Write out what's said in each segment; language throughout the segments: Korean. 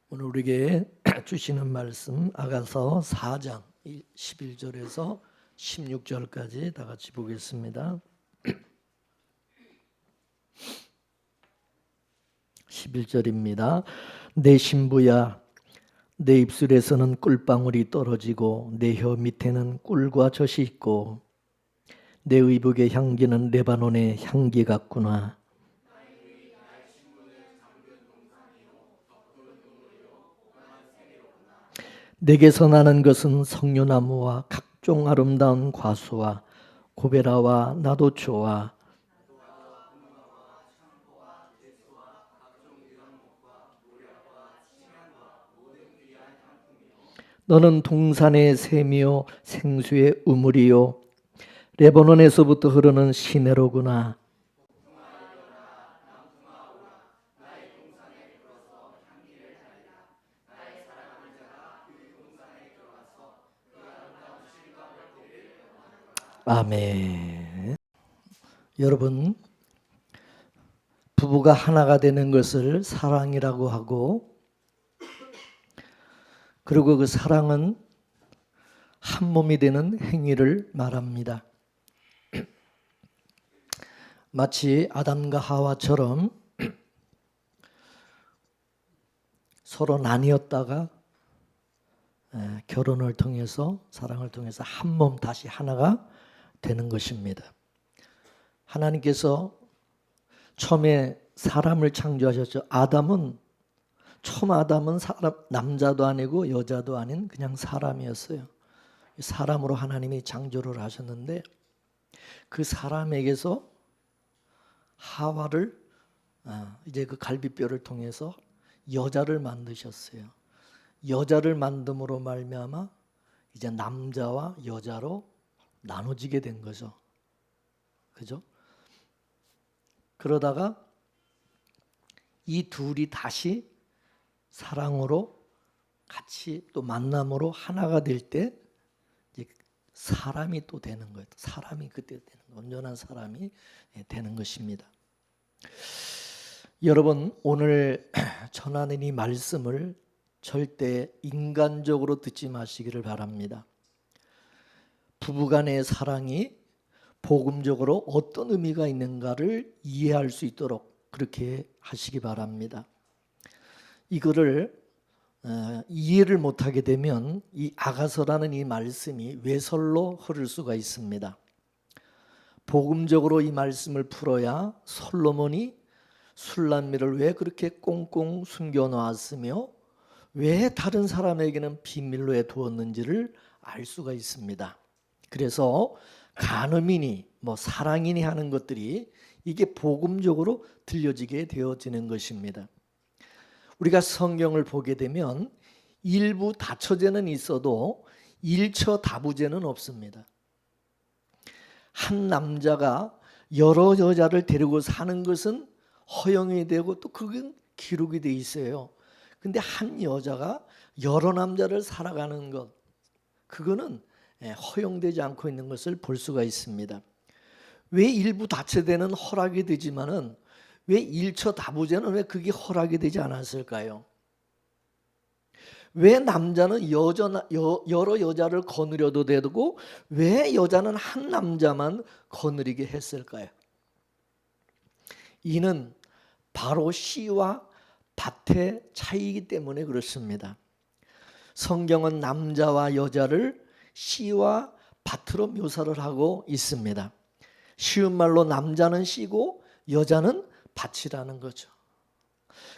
오늘 우리에게 주시는 말씀 아가서 4장 11절에서 16절까지 다 같이 보겠습니다. 11절입니다. 내 신부야, 내 입술에서는 꿀방울이 떨어지고 내 혀 밑에는 꿀과 젖이 있고 내 의복의 향기는 레바논의 향기 같구나. 내게서 나는 것은 석류나무와 각종 아름다운 과수와 고베라와 나도초와 너는 동산의 샘이요 생수의 우물이요 레바논에서부터 흐르는 시내로구나. 아멘. 여러분, 부부가 하나가 되는 것을 사랑이라고 하고, 그리고 그 사랑은 한 몸이 되는 행위를 말합니다. 마치 아담과 하와처럼 서로 나뉘었다가 결혼을 통해서, 사랑을 통해서 한 몸 다시 하나가 되는 것입니다. 하나님께서 처음에 사람을 창조하셨죠. 처음 아담은 남자도 아니고 여자도 아닌 그냥 사람이었어요. 사람으로 하나님이 창조를 하셨는데 그 사람에게서 하와를 이제 그 갈비뼈를 통해서 여자를 만드셨어요. 여자를 만듦으로 말미암아 이제 남자와 여자로 나눠지게 된 거죠. 그죠? 그러다가 이 둘이 다시 사랑으로 같이 또 만남으로 하나가 될 때 사람이 또 되는 거예요. 사람이 그때 되는 거예요. 온전한 사람이 되는 것입니다. 여러분, 오늘 전하는 이 말씀을 절대 인간적으로 듣지 마시기를 바랍니다. 부부간의 사랑이 복음적으로 어떤 의미가 있는가를 이해할 수 있도록 그렇게 하시기 바랍니다. 이거를 이해를 못하게 되면 이 아가서라는 이 말씀이 외설로 흐를 수가 있습니다. 복음적으로 이 말씀을 풀어야 솔로몬이 술람미를 왜 그렇게 꽁꽁 숨겨놓았으며 왜 다른 사람에게는 비밀로 해두었는지를 알 수가 있습니다. 그래서 간음이니 사랑이니 하는 것들이 이게 복음적으로 들려지게 되어지는 것입니다. 우리가 성경을 보게 되면 일부 다처제는 있어도 일처다부제는 없습니다. 한 남자가 여러 여자를 데리고 사는 것은 허용이 되고 또 그건 기록이 돼 있어요. 근데 한 여자가 여러 남자를 살아가는 것, 그거는 허용되지 않고 있는 것을 볼 수가 있습니다. 왜 일부 다처제는 허락이 되지만은 왜 일처다부제는 왜 그게 허락이 되지 않았을까요? 왜 남자는 여러 여자를 거느려도 되고 왜 여자는 한 남자만 거느리게 했을까요? 이는 바로 시와 밭의 차이이기 때문에 그렇습니다. 성경은 남자와 여자를 시와 밭으로 묘사를 하고 있습니다. 쉬운 말로 남자는 시고 여자는 밭이라는 거죠.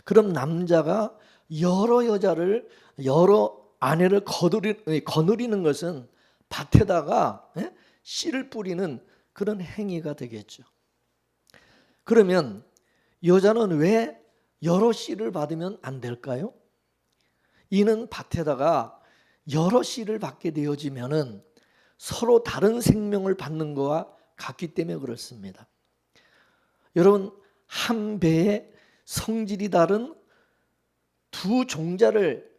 그럼 남자가 여러 아내를 거느리는 것은 밭에다가 씨를 뿌리는 그런 행위가 되겠죠. 그러면 여자는 왜 여러 씨를 받으면 안 될까요? 이는 밭에다가 여러 씨를 받게 되어지면은 서로 다른 생명을 받는 것과 같기 때문에 그렇습니다. 여러분, 한 배에 성질이 다른 두 종자를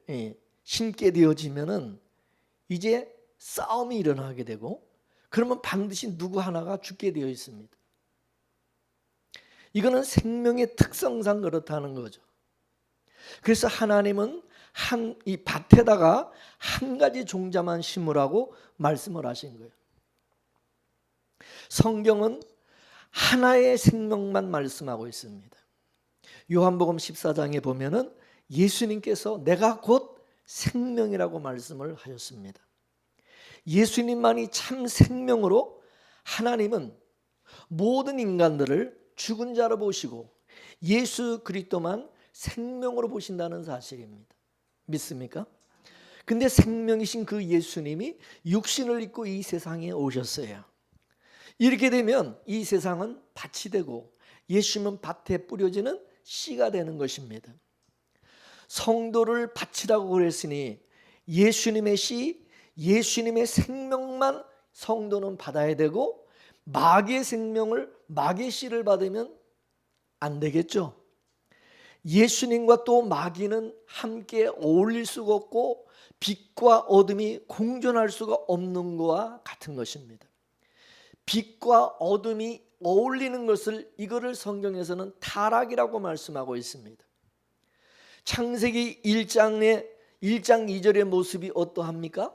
심게 되어지면은 이제 싸움이 일어나게 되고 그러면 반드시 누구 하나가 죽게 되어 있습니다. 이거는 생명의 특성상 그렇다는 거죠. 그래서 하나님은 이 밭에다가 한 가지 종자만 심으라고 말씀을 하신 거예요. 성경은 하나의 생명만 말씀하고 있습니다. 요한복음 14장에 보면은 예수님께서 내가 곧 생명이라고 말씀을 하셨습니다. 예수님만이 참 생명으로 하나님은 모든 인간들을 죽은 자로 보시고 예수 그리스도만 생명으로 보신다는 사실입니다. 믿습니까? 근데 생명이신 그 예수님이 육신을 입고 이 세상에 오셨어요. 이렇게 되면 이 세상은 밭이 되고 예수님은 밭에 뿌려지는 씨가 되는 것입니다. 성도를 밭이라고 그랬으니 예수님의 씨, 예수님의 생명만 성도는 받아야 되고 마귀의 생명을, 마귀의 씨를 받으면 안 되겠죠. 예수님과 또 마귀는 함께 어울릴 수가 없고 빛과 어둠이 공존할 수가 없는 것과 같은 것입니다. 빛과 어둠이 어울리는 것을, 이거를 성경에서는 타락이라고 말씀하고 있습니다. 창세기 1장 2절의 모습이 어떠합니까?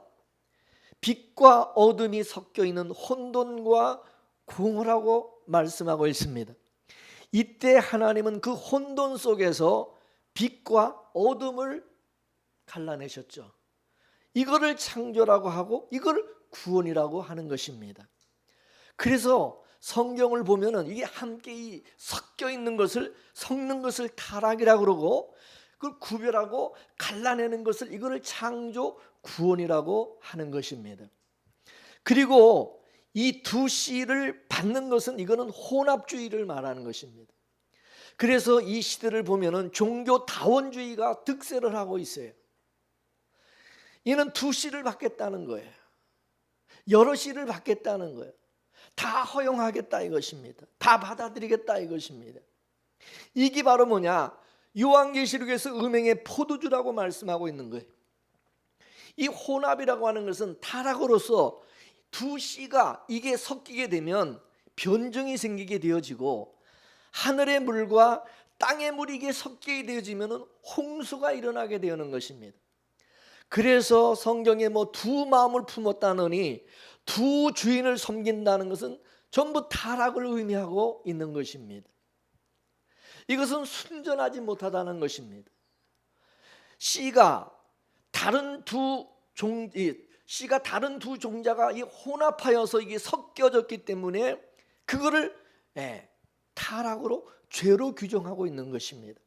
빛과 어둠이 섞여 있는 혼돈과 공허라고 말씀하고 있습니다. 이때 하나님은 그 혼돈 속에서 빛과 어둠을 갈라내셨죠. 이거를 창조라고 하고 이걸 구원이라고 하는 것입니다. 그래서 성경을 보면은 이게 함께 섞여 있는 것을, 섞는 것을 타락이라고 그러고 그걸 구별하고 갈라내는 것을, 이거를 창조 구원이라고 하는 것입니다. 그리고 이 두 씨를 받는 것은, 이거는 혼합주의를 말하는 것입니다. 그래서 이 시대를 보면은 종교 다원주의가 득세를 하고 있어요. 이는 두 씨를 받겠다는 거예요. 여러 씨를 받겠다는 거예요. 다 허용하겠다 이것입니다. 다 받아들이겠다 이것입니다. 이게 바로 뭐냐? 요한계시록에서 음행의 포도주라고 말씀하고 있는 거예요. 이 혼합이라고 하는 것은 타락으로서 두 씨가 이게 섞이게 되면 변종이 생기게 되어지고 하늘의 물과 땅의 물이 이게 섞이게 되어지면 홍수가 일어나게 되는 것입니다. 그래서 성경에 두 마음을 품었다느니 두 주인을 섬긴다는 것은 전부 타락을 의미하고 있는 것입니다. 이것은 순전하지 못하다는 것입니다. 씨가 다른 두 종자가 혼합하여서 이게 섞여졌기 때문에 그거를 타락으로, 죄로 규정하고 있는 것입니다.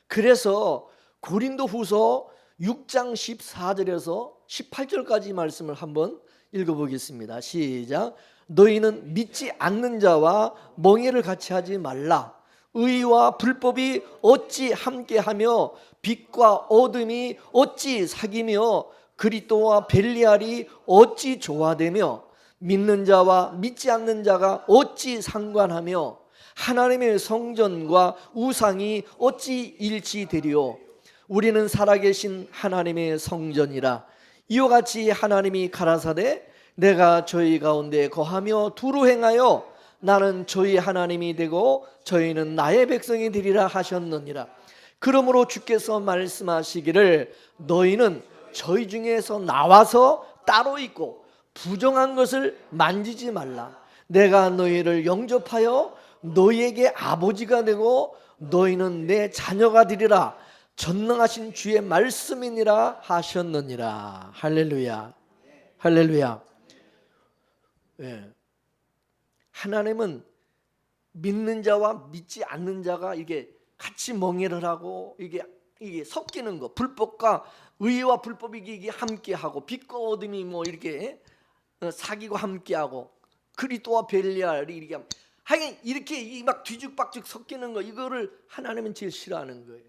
그래서 고린도후서 6장 14절에서 18절까지 말씀을 한번 읽어보겠습니다. 시작. 너희는 믿지 않는 자와 멍에를 같이 하지 말라. 의와 불법이 어찌 함께하며 빛과 어둠이 어찌 사귀며 그리스도와 벨리알이 어찌 조화되며 믿는 자와 믿지 않는 자가 어찌 상관하며 하나님의 성전과 우상이 어찌 일치되리요. 우리는 살아계신 하나님의 성전이라. 이와 같이 하나님이 가라사대 내가 저희 가운데 거하며 두루 행하여 나는 저희 하나님이 되고 저희는 나의 백성이 되리라 하셨느니라. 그러므로 주께서 말씀하시기를 너희는 저희 중에서 나와서 따로 있고 부정한 것을 만지지 말라. 내가 너희를 영접하여 너희에게 아버지가 되고 너희는 내 자녀가 되리라. 전능하신 주의 말씀이니라 하셨느니라. 할렐루야. 할렐루야. 하나님은 믿는 자와 믿지 않는 자가 이게 같이 멍해를 하고 이게 섞이는 거, 불법과 의와 불법이 이게 함께하고 빛과 어둠이 이렇게 사귀고 함께하고 그리스도와 벨리알이 이렇게 하여간 이렇게 막 뒤죽박죽 섞이는 거, 이거를 하나님은 제일 싫어하는 거예요.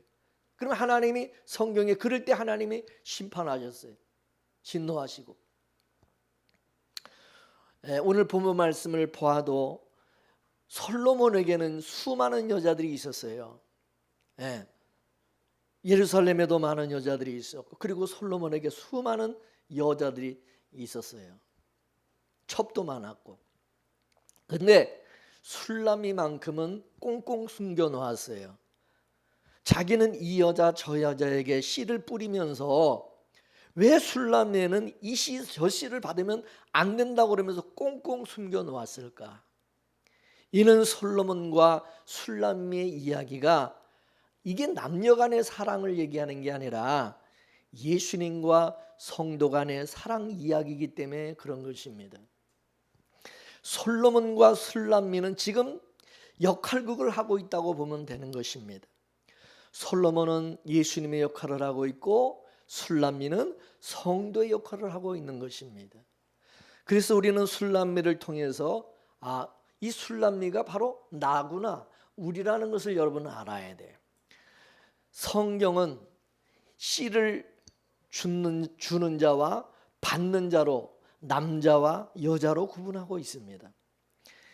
그러면 하나님이 성경에 그럴 때 하나님이 심판하셨어요. 진노하시고. 오늘 본문 말씀을 보아도 솔로몬에게는 수많은 여자들이 있었어요. 예루살렘에도 많은 여자들이 있었고 그리고 솔로몬에게 수많은 여자들이 있었어요. 첩도 많았고. 근데 술람이만큼은 꽁꽁 숨겨놓았어요. 자기는 이 여자 저 여자에게 씨를 뿌리면서 왜 술람매는 이 씨 저 씨를 받으면 안 된다고 그러면서 꽁꽁 숨겨 놓았을까? 이는 솔로몬과 술람매의 이야기가 이게 남녀 간의 사랑을 얘기하는 게 아니라 예수님과 성도 간의 사랑 이야기이기 때문에 그런 것입니다. 솔로몬과 술람미는 지금 역할극을 하고 있다고 보면 되는 것입니다. 솔로몬은 예수님의 역할을 하고 있고 술람미는 성도의 역할을 하고 있는 것입니다. 그래서 우리는 술람미를 통해서 이 술람미가 바로 나구나, 우리라는 것을 여러분은 알아야 돼요. 성경은 씨를 주는 자와 받는 자로 남자와 여자로 구분하고 있습니다.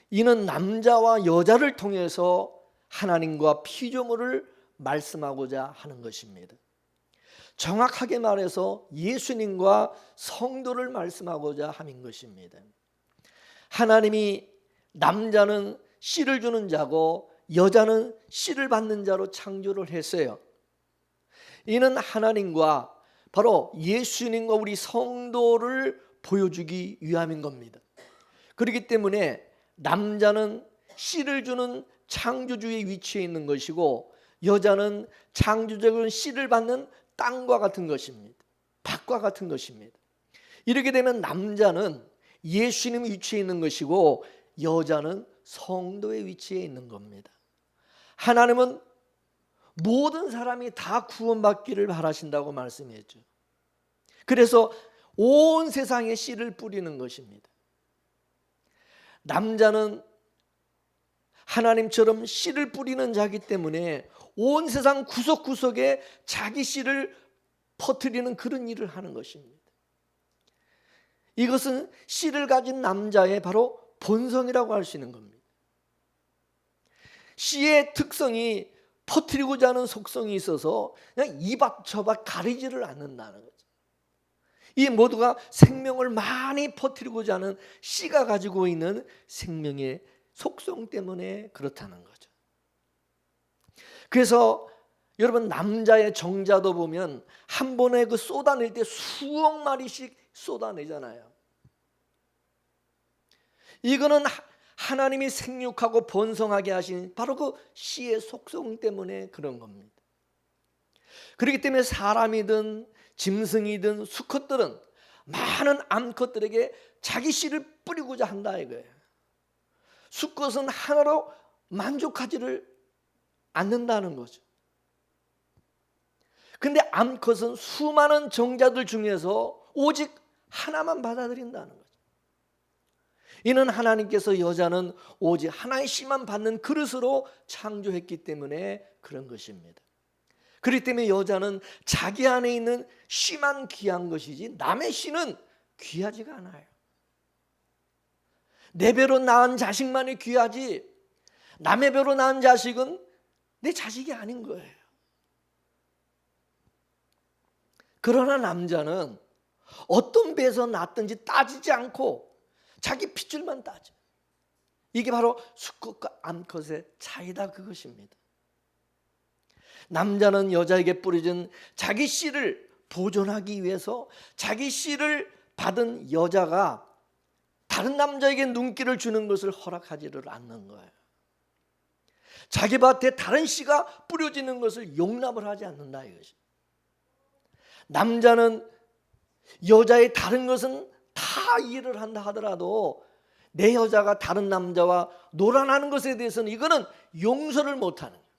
이는 남자와 여자를 통해서 하나님과 피조물을 말씀하고자 하는 것입니다. 정확하게 말해서 예수님과 성도를 말씀하고자 하는 것입니다. 하나님이 남자는 씨를 주는 자고 여자는 씨를 받는 자로 창조를 했어요. 이는 하나님과 바로 예수님과 우리 성도를 보여주기 위함인 겁니다. 그렇기 때문에 남자는 씨를 주는 창조주의 위치에 있는 것이고 여자는 창조적인 씨를 받는 땅과 같은 것입니다. 밭과 같은 것입니다. 이렇게 되면 남자는 예수님 위치에 있는 것이고 여자는 성도의 위치에 있는 겁니다. 하나님은 모든 사람이 다 구원받기를 바라신다고 말씀했죠. 그래서 온 세상에 씨를 뿌리는 것입니다. 남자는 하나님처럼 씨를 뿌리는 자이기 때문에 온 세상 구석구석에 자기 씨를 퍼뜨리는 그런 일을 하는 것입니다. 이것은 씨를 가진 남자의 바로 본성이라고 할 수 있는 겁니다. 씨의 특성이 퍼뜨리고자 하는 속성이 있어서 그냥 이밭 저밭 가리지를 않는다는 거죠. 이 모두가 생명을 많이 퍼뜨리고자 하는 씨가 가지고 있는 생명의 속성 때문에 그렇다는 거죠. 그래서 여러분 남자의 정자도 보면 한 번에 그 쏟아낼 때 수억 마리씩 쏟아내잖아요. 이거는 하나님이 생육하고 번성하게 하신 바로 그 씨의 속성 때문에 그런 겁니다. 그렇기 때문에 사람이든 짐승이든 수컷들은 많은 암컷들에게 자기 씨를 뿌리고자 한다 이거예요. 수컷은 하나로 만족하지를 않는다는 거죠. 근데 암컷은 수많은 정자들 중에서 오직 하나만 받아들인다는 거죠. 이는 하나님께서 여자는 오직 하나의 씨만 받는 그릇으로 창조했기 때문에 그런 것입니다. 그렇기 때문에 여자는 자기 안에 있는 씨만 귀한 것이지 남의 씨는 귀하지가 않아요. 내 배로 낳은 자식만이 귀하지 남의 배로 낳은 자식은 내 자식이 아닌 거예요. 그러나 남자는 어떤 배에서 낳았든지 따지지 않고 자기 핏줄만 따져. 이게 바로 수컷과 암컷의 차이다 그것입니다. 남자는 여자에게 뿌려진 자기 씨를 보존하기 위해서 자기 씨를 받은 여자가 다른 남자에게 눈길을 주는 것을 허락하지를 않는 거예요. 자기 밭에 다른 씨가 뿌려지는 것을 용납을 하지 않는다 이것이. 남자는 여자의 다른 것은 다 이해를 한다 하더라도 내 여자가 다른 남자와 놀아나는 것에 대해서는 이거는 용서를 못하는 거예요.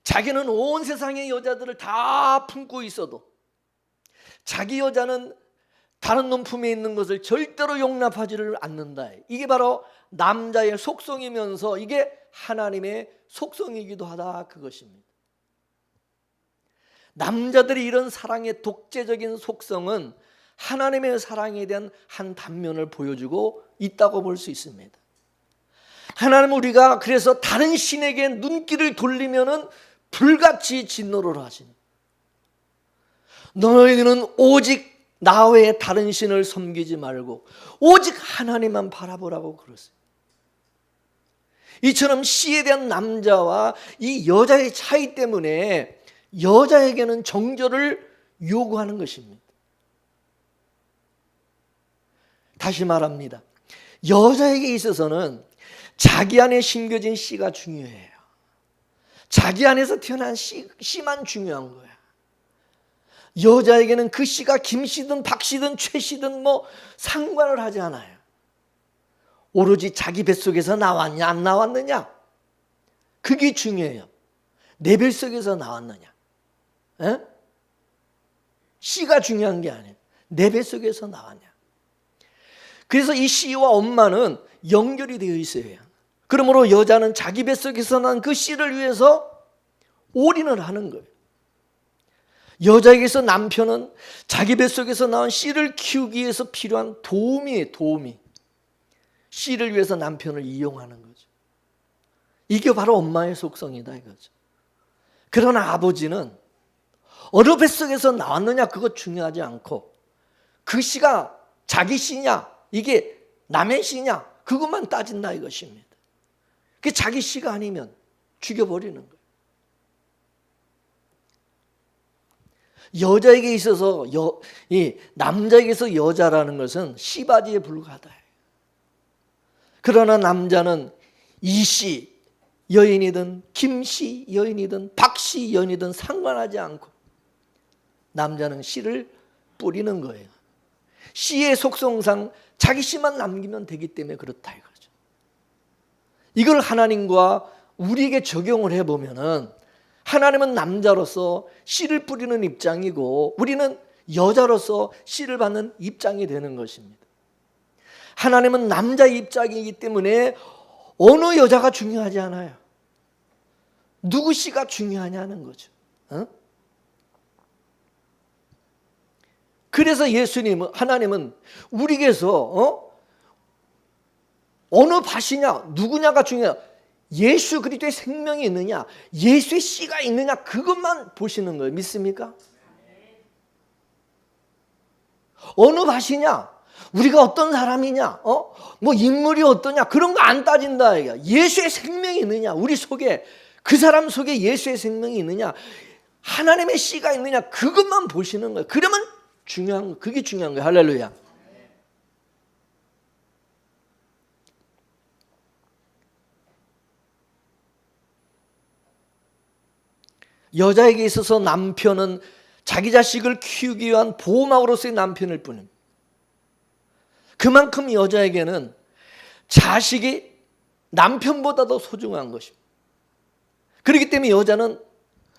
자기는 온 세상의 여자들을 다 품고 있어도 자기 여자는 다른 놈 품에 있는 것을 절대로 용납하지를 않는다. 이게 바로 남자의 속성이면서 이게 하나님의 속성이기도 하다 그것입니다. 남자들이 이런 사랑의 독재적인 속성은 하나님의 사랑에 대한 한 단면을 보여주고 있다고 볼 수 있습니다. 하나님 우리가 그래서 다른 신에게 눈길을 돌리면은 불같이 진노를 하시는, 너희는 오직 나 외에 다른 신을 섬기지 말고 오직 하나님만 바라보라고 그러세요. 이처럼 씨에 대한 남자와 이 여자의 차이 때문에 여자에게는 정절을 요구하는 것입니다. 다시 말합니다. 여자에게 있어서는 자기 안에 심겨진 씨가 중요해요. 자기 안에서 태어난 씨만 중요한 거야. 여자에게는 그 씨가 김씨든 박씨든 최씨든 상관을 하지 않아요. 오로지 자기 뱃속에서 나왔냐 안 나왔느냐, 그게 중요해요. 내 뱃속에서 나왔느냐. 에? 씨가 중요한 게 아니에요. 내 뱃속에서 나왔냐. 그래서 이 씨와 엄마는 연결이 되어 있어요. 그러므로 여자는 자기 뱃속에서 난 그 씨를 위해서 올인을 하는 거예요. 여자에게서 남편은 자기 뱃속에서 나온 씨를 키우기 위해서 필요한 도움이에요. 도움이. 씨를 위해서 남편을 이용하는 거죠. 이게 바로 엄마의 속성이다 이거죠. 그러나 아버지는 어느 뱃속에서 나왔느냐 그거 중요하지 않고, 그 씨가 자기 씨냐 이게 남의 씨냐 그것만 따진다 이것입니다. 그게 자기 씨가 아니면 죽여버리는 거예요. 여자에게 있어서 이 남자에게서 여자라는 것은 씨바지에 불과하다. 그러나 남자는 이씨 여인이든 김씨 여인이든 박씨 여인이든 상관하지 않고 남자는 씨를 뿌리는 거예요. 씨의 속성상 자기 씨만 남기면 되기 때문에 그렇다 이거죠. 이걸 하나님과 우리에게 적용을 해보면은, 하나님은 남자로서 씨를 뿌리는 입장이고 우리는 여자로서 씨를 받는 입장이 되는 것입니다. 하나님은 남자의 입장이기 때문에 어느 여자가 중요하지 않아요. 누구 씨가 중요하냐는 거죠. 그래서 하나님은 우리에게서 어느 밭이냐 누구냐가 중요해요. 예수 그리스도의 생명이 있느냐, 예수의 씨가 있느냐 그것만 보시는 거예요. 믿습니까? 어느 밭이냐, 우리가 어떤 사람이냐, 인물이 어떠냐 그런 거 안 따진다 이거야. 예수의 생명이 있느냐, 우리 속에 그 사람 속에 예수의 생명이 있느냐, 하나님의 씨가 있느냐 그것만 보시는 거예요. 그러면 그게 중요한 거예요. 할렐루야. 여자에게 있어서 남편은 자기 자식을 키우기 위한 보호막으로서의 남편일 뿐입니다. 그만큼 여자에게는 자식이 남편보다도 소중한 것입니다. 그렇기 때문에 여자는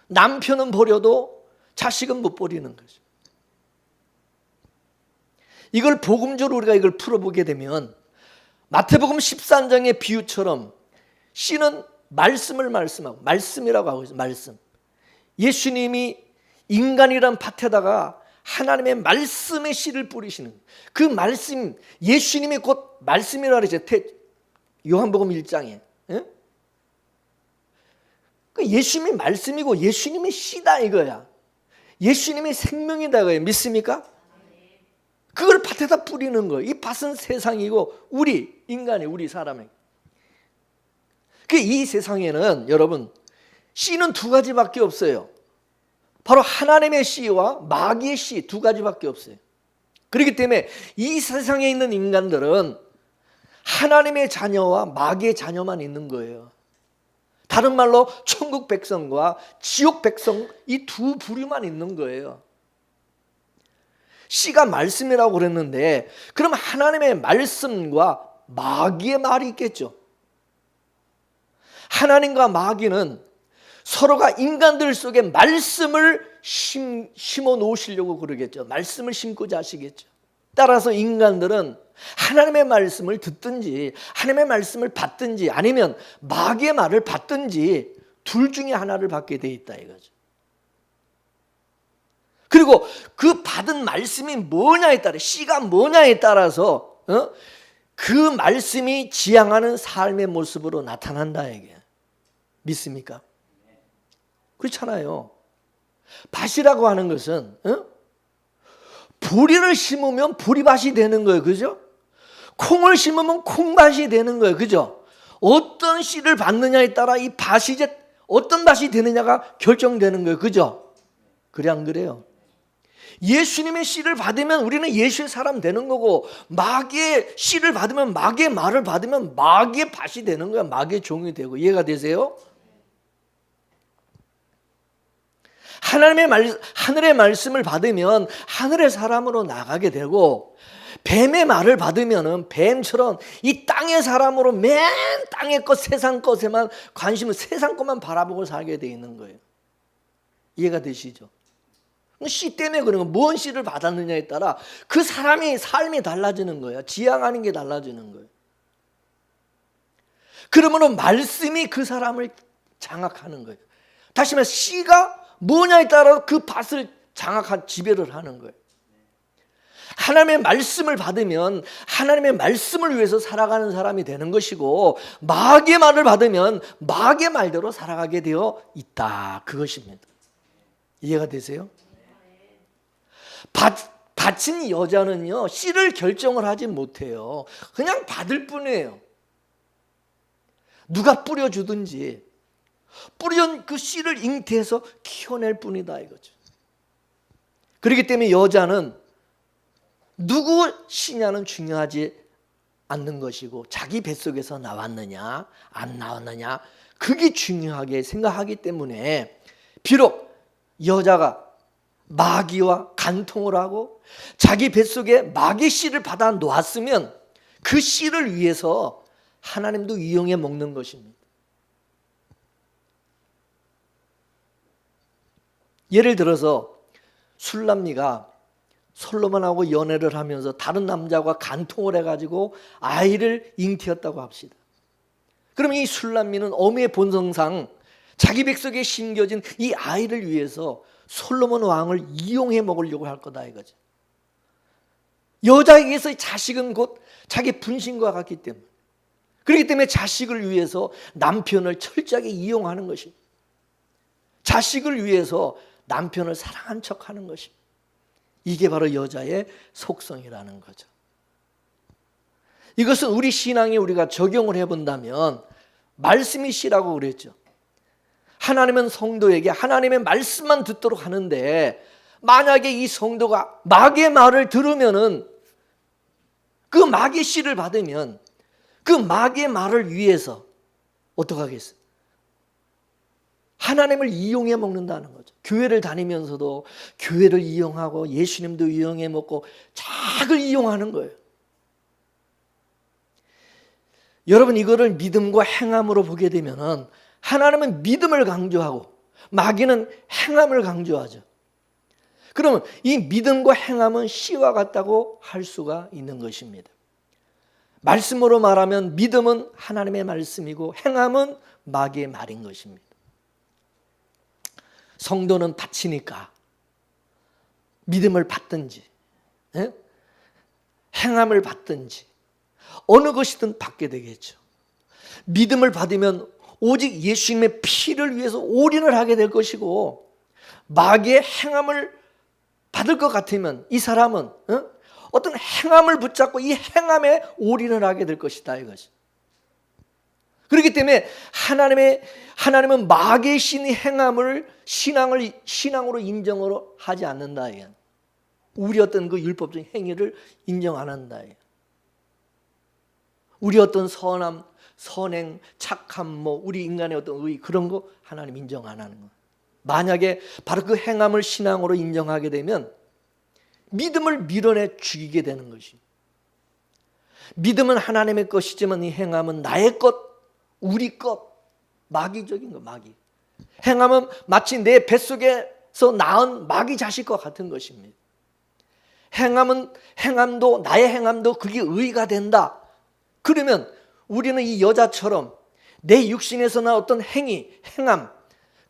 남편은 버려도 자식은 못 버리는 거죠. 이걸 복음적으로 우리가 이걸 풀어보게 되면 마태복음 13장의 비유처럼 씨는 말씀을 말씀하고, 말씀이라고 하고 있어요. 말씀. 예수님이 인간이란 밭에다가 하나님의 말씀의 씨를 뿌리시는 거예요. 그 말씀, 예수님이 곧 말씀이라고 그러죠. 요한복음 1장에. 예수님이 말씀이고 예수님이 씨다 이거야. 예수님이 생명이다 이거예요. 믿습니까? 그걸 밭에다 뿌리는 거예요. 이 밭은 세상이고 우리 인간이, 우리 사람이. 이 세상에는 여러분 씨는 두 가지밖에 없어요. 바로 하나님의 씨와 마귀의 씨 두 가지밖에 없어요. 그렇기 때문에 이 세상에 있는 인간들은 하나님의 자녀와 마귀의 자녀만 있는 거예요. 다른 말로 천국 백성과 지옥 백성 이 두 부류만 있는 거예요. 씨가 말씀이라고 그랬는데 그럼 하나님의 말씀과 마귀의 말이 있겠죠. 하나님과 마귀는 서로가 인간들 속에 말씀을 심어 놓으시려고 그러겠죠. 말씀을 심고자 하시겠죠. 따라서 인간들은 하나님의 말씀을 듣든지 하나님의 말씀을 받든지 아니면 마귀의 말을 받든지 둘 중에 하나를 받게 돼 있다 이거죠. 그리고 그 받은 말씀이 뭐냐에 따라, 씨가 뭐냐에 따라서 그 말씀이 지향하는 삶의 모습으로 나타난다 이게. 믿습니까? 그렇잖아요. 밭이라고 하는 것은 보리를 심으면 보리밭이 되는 거예요. 그죠? 콩을 심으면 콩밭이 되는 거예요. 그죠? 어떤 씨를 받느냐에 따라 이 밭이 이제 어떤 밭이 되느냐가 결정되는 거예요. 그죠? 그래 안 그래요? 예수님의 씨를 받으면 우리는 예수의 사람 되는 거고, 마귀의 씨를 받으면, 마귀의 말을 받으면 마귀의 밭이 되는 거야. 마귀의 종이 되고. 이해가 되세요? 하늘의 말씀을 받으면 하늘의 사람으로 나가게 되고, 뱀의 말을 받으면은 뱀처럼 이 땅의 사람으로 맨 땅의 것, 세상 것에만 관심을, 세상 것만 바라보고 살게 돼 있는 거예요. 이해가 되시죠? 씨 때문에 그런 거, 뭔 씨를 받았느냐에 따라 그 사람이 삶이 달라지는 거예요. 지향하는 게 달라지는 거예요. 그러므로 말씀이 그 사람을 장악하는 거예요. 다시 말해 씨가 뭐냐에 따라 그 밭을 장악한 지배를 하는 거예요. 하나님의 말씀을 받으면 하나님의 말씀을 위해서 살아가는 사람이 되는 것이고, 마귀의 말을 받으면 마귀의 말대로 살아가게 되어 있다. 그것입니다. 이해가 되세요? 받친 여자는요, 씨를 결정을 하지 못해요. 그냥 받을 뿐이에요. 누가 뿌려주든지 뿌려준 그 씨를 잉태해서 키워낼 뿐이다 이거죠. 그렇기 때문에 여자는 누구 씨냐는 중요하지 않는 것이고, 자기 뱃속에서 나왔느냐 안 나왔느냐 그게 중요하게 생각하기 때문에, 비록 여자가 마귀와 간통을 하고 자기 뱃속에 마귀 씨를 받아 놓았으면 그 씨를 위해서 하나님도 이용해 먹는 것입니다. 예를 들어서 술람미가 솔로몬하고 연애를 하면서 다른 남자와 간통을 해가지고 아이를 잉태했다고 합시다. 그럼 이 술람미는 어미의 본성상 자기 뱃속에 심겨진 이 아이를 위해서 솔로몬 왕을 이용해 먹으려고 할 거다 이거죠. 여자에게서 자식은 곧 자기 분신과 같기 때문에, 그렇기 때문에 자식을 위해서 남편을 철저하게 이용하는 것입니다. 자식을 위해서 남편을 사랑한 척하는 것입니다. 이게 바로 여자의 속성이라는 거죠. 이것은 우리 신앙에 우리가 적용을 해본다면, 말씀이 씨라고 그랬죠. 하나님은 성도에게 하나님의 말씀만 듣도록 하는데, 만약에 이 성도가 마귀의 말을 들으면은, 그 마귀의 씨를 받으면 그 마귀의 말을 위해서 어떻게 하겠어요? 하나님을 이용해 먹는다는 거죠. 교회를 다니면서도 교회를 이용하고 예수님도 이용해 먹고 자기를 이용하는 거예요. 여러분, 이거를 믿음과 행함으로 보게 되면은, 하나님은 믿음을 강조하고 마귀는 행함을 강조하죠. 그러면 이 믿음과 행함은 씨와 같다고 할 수가 있는 것입니다. 말씀으로 말하면 믿음은 하나님의 말씀이고 행함은 마귀의 말인 것입니다. 성도는 받치니까 믿음을 받든지 행함을 받든지 어느 것이든 받게 되겠죠. 믿음을 받으면 오직 예수님의 피를 위해서 올인을 하게 될 것이고, 마귀의 행함을 받을 것 같으면 이 사람은 어떤 행함을 붙잡고 이 행함에 올인을 하게 될 것이다 이것이. 그렇기 때문에 하나님은 마귀의 신의 행함을 신앙으로 인정을 하지 않는다. 우리 어떤 그 율법적인 행위를 인정 안 한다. 우리 어떤 선함, 선행, 착함, 우리 인간의 어떤 의, 그런 거 하나님 인정 안 하는 거. 만약에 바로 그 행함을 신앙으로 인정하게 되면 믿음을 밀어내 죽이게 되는 것이. 믿음은 하나님의 것이지만 이 행함은 나의 것, 우리 것, 마귀적인 거, 마귀. 행함은 마치 내 뱃속에서 낳은 마귀 자식과 같은 것입니다. 행함도 나의 행함도 그게 의가 된다. 그러면 우리는 이 여자처럼 내 육신에서 나 어떤 행함,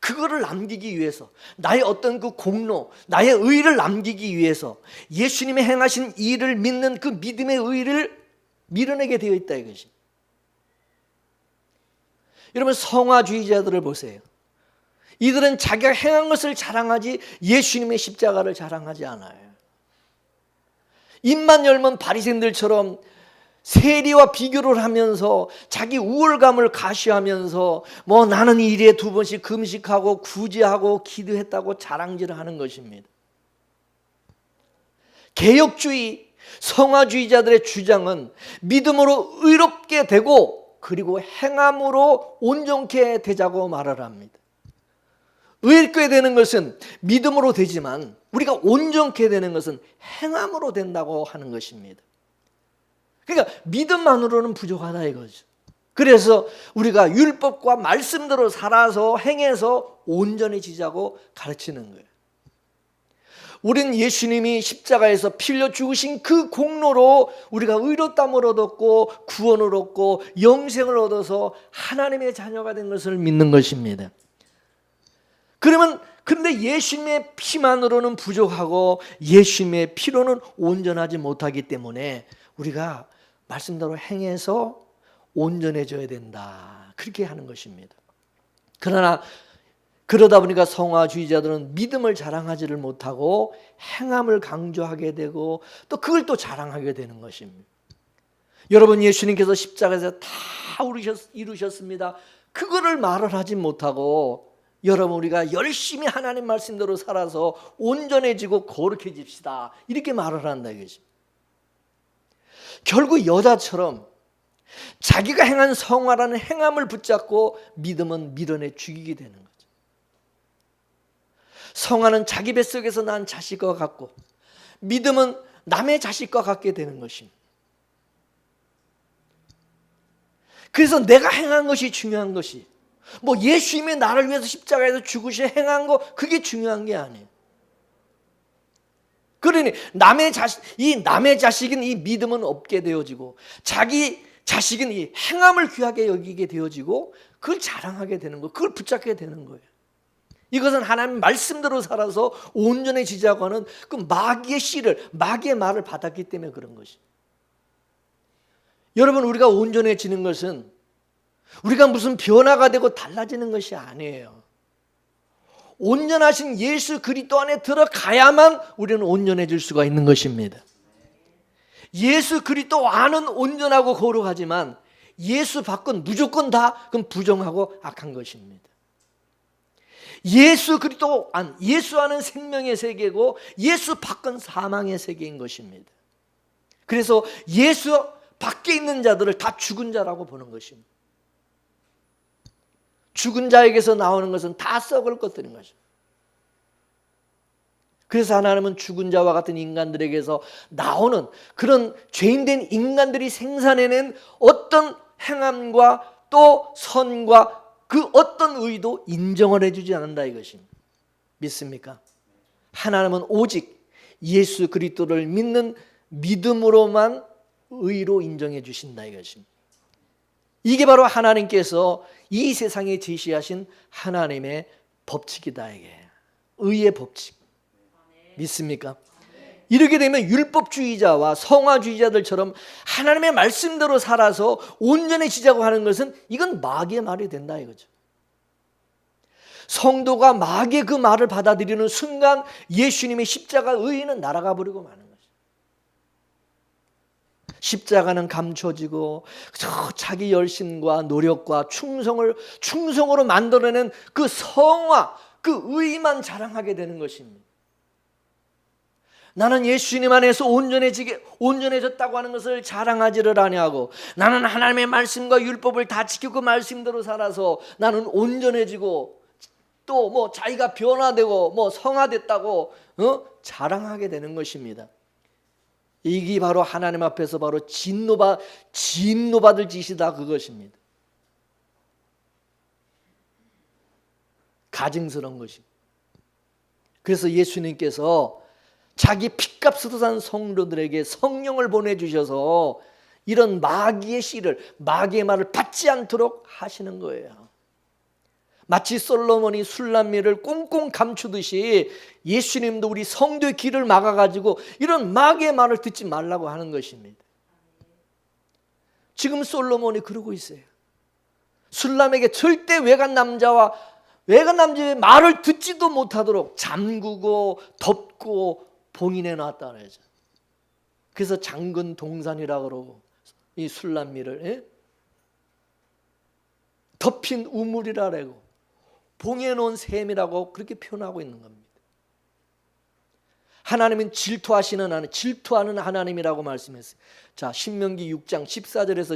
그거를 남기기 위해서, 나의 어떤 그 공로, 나의 의를 남기기 위해서 예수님이 행하신 일을 믿는 그 믿음의 의를 밀어내게 되어 있다 이것이. 여러분, 성화주의자들을 보세요. 이들은 자기가 행한 것을 자랑하지 예수님의 십자가를 자랑하지 않아요. 입만 열면 바리새인들처럼 세리와 비교를 하면서 자기 우월감을 가시하면서 뭐 나는 일에 2번씩 금식하고 구제하고 기도했다고 자랑질을 하는 것입니다. 개혁주의, 성화주의자들의 주장은 믿음으로 의롭게 되고 그리고 행함으로 온전케 되자고 말을 합니다. 의롭게 되는 것은 믿음으로 되지만 우리가 온전케 되는 것은 행함으로 된다고 하는 것입니다. 그러니까 믿음만으로는 부족하다 이거죠. 그래서 우리가 율법과 말씀대로 살아서 행해서 온전해지자고 가르치는 거예요. 우리는 예수님이 십자가에서 피 흘려 죽으신 그 공로로 우리가 의롭다함을 얻었고 구원을 얻고 영생을 얻어서 하나님의 자녀가 된 것을 믿는 것입니다. 그러면 근데 예수님의 피만으로는 부족하고 예수님의 피로는 온전하지 못하기 때문에 우리가 말씀대로 행해서 온전해져야 된다. 그렇게 하는 것입니다. 그러다 보니까 성화주의자들은 믿음을 자랑하지를 못하고 행함을 강조하게 되고 또 그걸 또 자랑하게 되는 것입니다. 여러분, 예수님께서 십자가에서 다 이루셨습니다. 그거를 말을 하지 못하고 여러분, 우리가 열심히 하나님 말씀대로 살아서 온전해지고 거룩해집시다 이렇게 말을 한다 이거지. 결국 여자처럼 자기가 행한 성화라는 행함을 붙잡고 믿음은 밀어내 죽이게 되는 거죠. 성화는 자기 뱃속에서 난 자식과 같고 믿음은 남의 자식과 같게 되는 것입니다. 그래서 내가 행한 것이 중요한 것이 뭐 예수님이 나를 위해서 십자가에서 죽으시 행한 거 그게 중요한 게 아니에요. 그러니 남의 자식은 이 믿음은 없게 되어지고 자기 자식은 이 행함을 귀하게 여기게 되어지고 그걸 자랑하게 되는 거, 그걸 붙잡게 되는 거예요. 이것은 하나님 말씀대로 살아서 온전해지자고 하는 그 마귀의 말을 받았기 때문에 그런 것이. 여러분, 우리가 온전해지는 것은 우리가 무슨 변화가 되고 달라지는 것이 아니에요. 온전하신 예수 그리스도 안에 들어가야만 우리는 온전해질 수가 있는 것입니다. 예수 그리스도 안은 온전하고 거룩하지만 예수 밖은 무조건 다 그건 부정하고 악한 것입니다. 예수 그리스도 안, 예수 안은 생명의 세계고 예수 밖은 사망의 세계인 것입니다. 그래서 예수 밖에 있는 자들을 다 죽은 자라고 보는 것입니다. 죽은 자에게서 나오는 것은 다 썩을 것들인 것입니다. 그래서 하나님은 죽은 자와 같은 인간들에게서 나오는 그런 죄인된 인간들이 생산해낸 어떤 행함과 또 선과 그 어떤 의도 인정을 해주지 않는다 이것입니다. 믿습니까? 하나님은 오직 예수 그리스도를 믿는 믿음으로만 의로 인정해 주신다 이것입니다. 이게 바로 하나님께서 이 세상에 제시하신 하나님의 법칙이다 이게. 의의 법칙. 믿습니까? 이렇게 되면 율법주의자와 성화주의자들처럼 하나님의 말씀대로 살아서 온전해지자고 하는 것은 이건 마귀의 말이 된다 이거죠. 성도가 마귀의 그 말을 받아들이는 순간 예수님의 십자가 의의는 날아가 버리고 마는 거죠. 십자가는 감춰지고 자기 열심과 노력과 충성으로 만들어낸 그 성화, 그 의의만 자랑하게 되는 것입니다. 나는 예수님 안에서 온전해졌다고 하는 것을 자랑하지를 아니하고 나는 하나님의 말씀과 율법을 다 지키고 말씀대로 살아서 나는 온전해지고 또 뭐 자기가 변화되고 뭐 성화됐다고 자랑하게 되는 것입니다. 이게 바로 하나님 앞에서 바로 진노받을 짓이다 그것입니다. 가증스러운 것입니다. 그래서 예수님께서 자기 핏값으로 산 성도들에게 성령을 보내주셔서 이런 마귀의 말을 받지 않도록 하시는 거예요. 마치 솔로몬이 술람미를 꽁꽁 감추듯이 예수님도 우리 성도의 길을 막아가지고 이런 마귀의 말을 듣지 말라고 하는 것입니다. 지금 솔로몬이 그러고 있어요. 술람에게 절대 외간 남자의 말을 듣지도 못하도록 잠그고 덮고 봉인해 놨다 그러죠. 그래서 장근 동산이라고 그러고 이 술람미를 덮인 우물이라고, 봉해 놓은 샘이라고 그렇게 표현하고 있는 겁니다. 하나님은 질투하는 하나님이라고 말씀했어요. 자, 신명기 6장 14절에서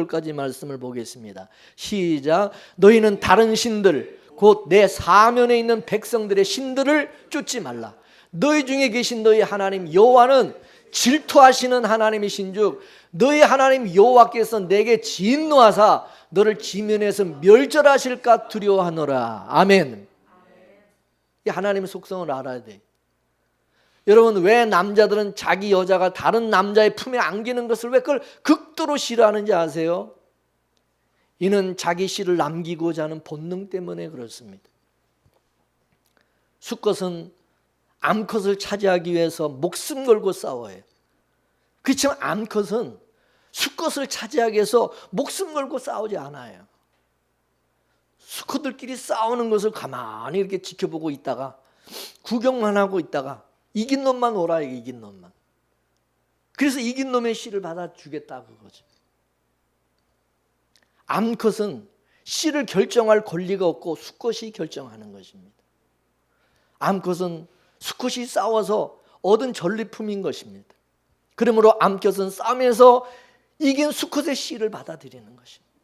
15절까지 말씀을 보겠습니다. 시작. 너희는 다른 신들 곧 내 사면에 있는 백성들의 신들을 쫓지 말라. 너희 중에 계신 너희 하나님 여호와는 질투하시는 하나님이신즉 너희 하나님 여호와께서 내게 진노하사 너를 지면에서 멸절하실까 두려워하노라. 아멘. 이 하나님의 속성을 알아야 돼. 여러분, 왜 남자들은 자기 여자가 다른 남자의 품에 안기는 것을 왜 그걸 극도로 싫어하는지 아세요? 이는 자기 씨를 남기고자 하는 본능 때문에 그렇습니다. 수컷은 암컷을 차지하기 위해서 목숨 걸고 싸워요. 그렇지만 암컷은 수컷을 차지하기 위해서 목숨 걸고 싸우지 않아요. 수컷들끼리 싸우는 것을 가만히 이렇게 지켜보고 있다가 구경만 하고 있다가 이긴 놈만 오라, 이긴 놈만. 그래서 이긴 놈의 씨를 받아주겠다 그거죠. 암컷은 씨를 결정할 권리가 없고 수컷이 결정하는 것입니다. 암컷은 수컷이 싸워서 얻은 전리품인 것입니다. 그러므로 암컷은 싸움에서 이긴 수컷의 씨를 받아들이는 것입니다.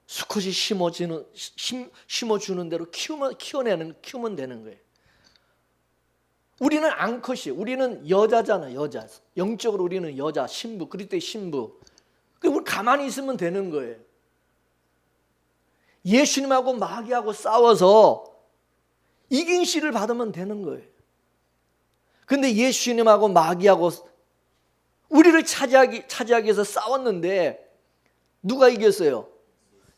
수컷이 심어주는 대로 키우면 되는 거예요. 우리는 암컷이, 우리는 여자잖아, 여자. 영적으로 우리는 여자, 신부, 그리스도의 신부. 그럼 가만히 있으면 되는 거예요. 예수님하고 마귀하고 싸워서 이긴 씨를 받으면 되는 거예요. 근데 예수님하고 마귀하고 우리를 차지하기 위해서 싸웠는데 누가 이겼어요?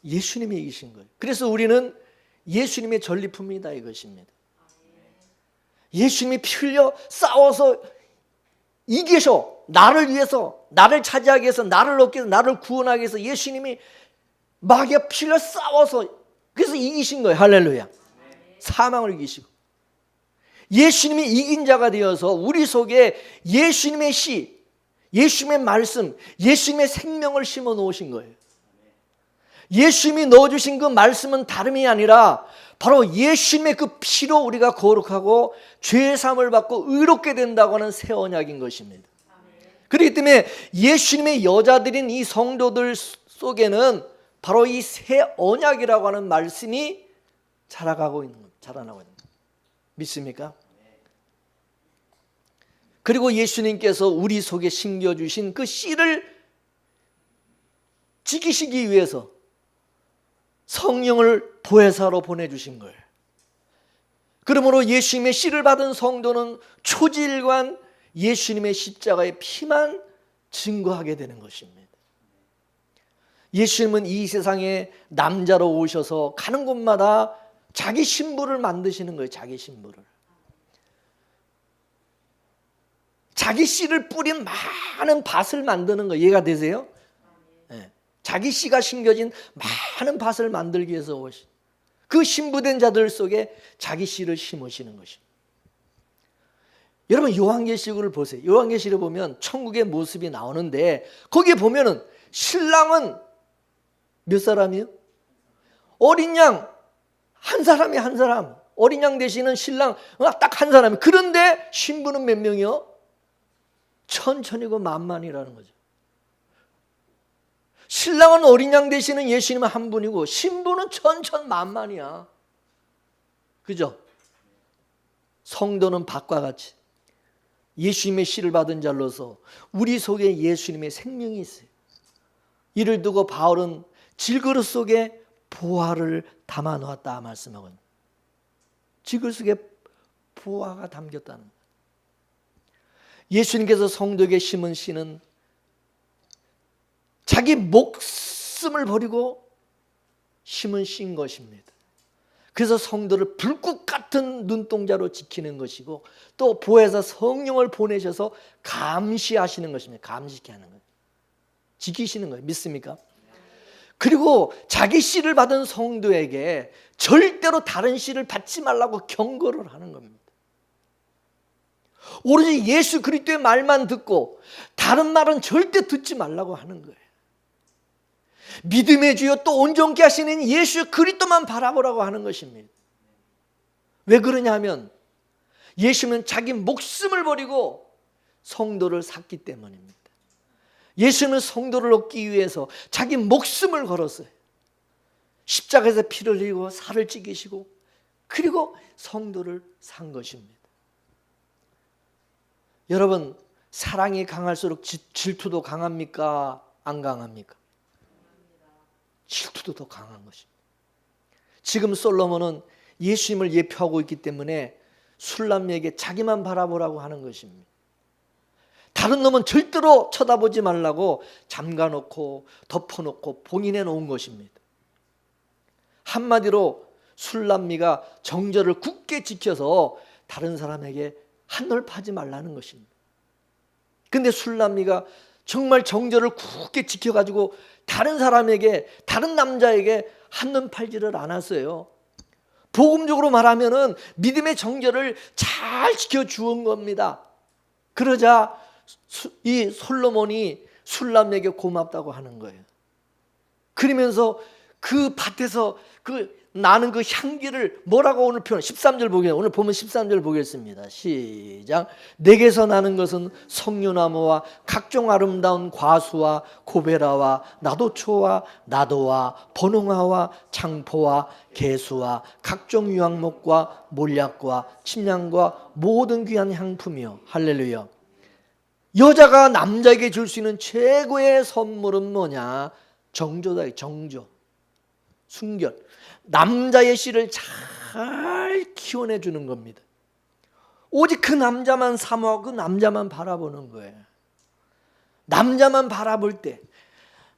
예수님이 이기신 거예요. 그래서 우리는 예수님의 전리품이다 이것입니다. 예수님이 피 흘려 싸워서 이기셔. 나를 위해서, 나를 차지하기 위해서, 나를 얻기 위해서, 나를 구원하기 위해서 예수님이 마귀가 피 흘려 싸워서 그래서 이기신 거예요. 할렐루야. 사망을 이기시고 예수님이 이긴 자가 되어서 우리 속에 예수님의 씨, 예수님의 말씀, 예수님의 생명을 심어 놓으신 거예요. 예수님이 넣어주신 그 말씀은 다름이 아니라 바로 예수님의 그 피로 우리가 거룩하고 죄의 사함을 받고 의롭게 된다고 하는 새 언약인 것입니다. 그렇기 때문에 예수님의 여자들인 이 성도들 속에는 바로 이 새 언약이라고 하는 말씀이 자라나고 있는 거예요. 믿습니까? 그리고 예수님께서 우리 속에 심겨주신 그 씨를 지키시기 위해서 성령을 보혜사로 보내주신 거예요. 그러므로 예수님의 씨를 받은 성도는 초지일관 예수님의 십자가의 피만 증거하게 되는 것입니다. 예수님은 이 세상에 남자로 오셔서 가는 곳마다 자기 신부를 만드시는 거예요. 자기 신부를. 자기 씨를 뿌린 많은 밭을 만드는 거예요. 이해가 되세요? 네. 자기 씨가 심겨진 많은 밭을 만들기 위해서 오신 그 신부된 자들 속에 자기 씨를 심으시는 것입니다. 여러분 요한계시록을 보세요. 요한계시록을 보면 천국의 모습이 나오는데 거기에 보면은 신랑은 몇 사람이요? 어린 양 한 사람이 한 사람. 어린 양 되시는 신랑 딱 한 사람이. 그런데 신부는 몇 명이요? 천천이고 만만이라는 거죠. 신랑은 어린 양 되시는 예수님은 한 분이고 신부는 천천만만이야. 그죠? 성도는 밭과 같이 예수님의 씨를 받은 자로서 우리 속에 예수님의 생명이 있어요. 이를 두고 바울은 질그릇 속에 보화를 담아 놓았다 말씀하거든요. 질그릇 속에 보화가 담겼다는 거예요. 예수님께서 성도에게 심은 씨는 자기 목숨을 버리고 심은 씨인 것입니다. 그래서 성도를 불꽃 같은 눈동자로 지키는 것이고 또 보혜사 성령을 보내셔서 감시하시는 것입니다. 감시케 하는 거예요. 지키시는 거예요. 믿습니까? 그리고 자기 씨를 받은 성도에게 절대로 다른 씨를 받지 말라고 경고를 하는 겁니다. 오로지 예수 그리스도의 말만 듣고 다른 말은 절대 듣지 말라고 하는 거예요. 믿음의 주여 또 온전케 하시는 예수 그리스도만 바라보라고 하는 것입니다. 왜 그러냐 하면 예수는 자기 목숨을 버리고 성도를 샀기 때문입니다. 예수는 성도를 얻기 위해서 자기 목숨을 걸었어요. 십자가에서 피를 흘리고 살을 찢기시고 그리고 성도를 산 것입니다. 여러분, 사랑이 강할수록 질투도 강합니까? 안 강합니까? 질투도 더 강한 것입니다. 지금 솔로몬은 예수님을 예표하고 있기 때문에 술람에게 자기만 바라보라고 하는 것입니다. 다른 놈은 절대로 쳐다보지 말라고 잠가놓고 덮어놓고 봉인해 놓은 것입니다. 한마디로 술람미가 정절을 굳게 지켜서 다른 사람에게 한눈 파지 말라는 것입니다. 근데 술람미가 정말 정절을 굳게 지켜가지고 다른 사람에게, 다른 남자에게 한눈 팔지를 않았어요. 복음적으로 말하면은 믿음의 정절을 잘 지켜주은 겁니다. 그러자 이 솔로몬이 술람에게 고맙다고 하는 거예요. 그러면서 그 밭에서 나는 그 향기를 뭐라고 오늘 표현, 13절 보겠습니다. 오늘 보면 13절 보겠습니다. 시작. 내게서 나는 것은 석류나무와 각종 아름다운 과수와 고베라와 나도초와 나도와 번홍화와 창포와 개수와 각종 유황목과 몰약과 침향과 모든 귀한 향품이요. 할렐루야. 여자가 남자에게 줄 수 있는 최고의 선물은 뭐냐? 정조다. 정조, 순결. 남자의 씨를 잘 키워내 주는 겁니다. 오직 그 남자만 사모하고 그 남자만 바라보는 거예요. 남자만 바라볼 때,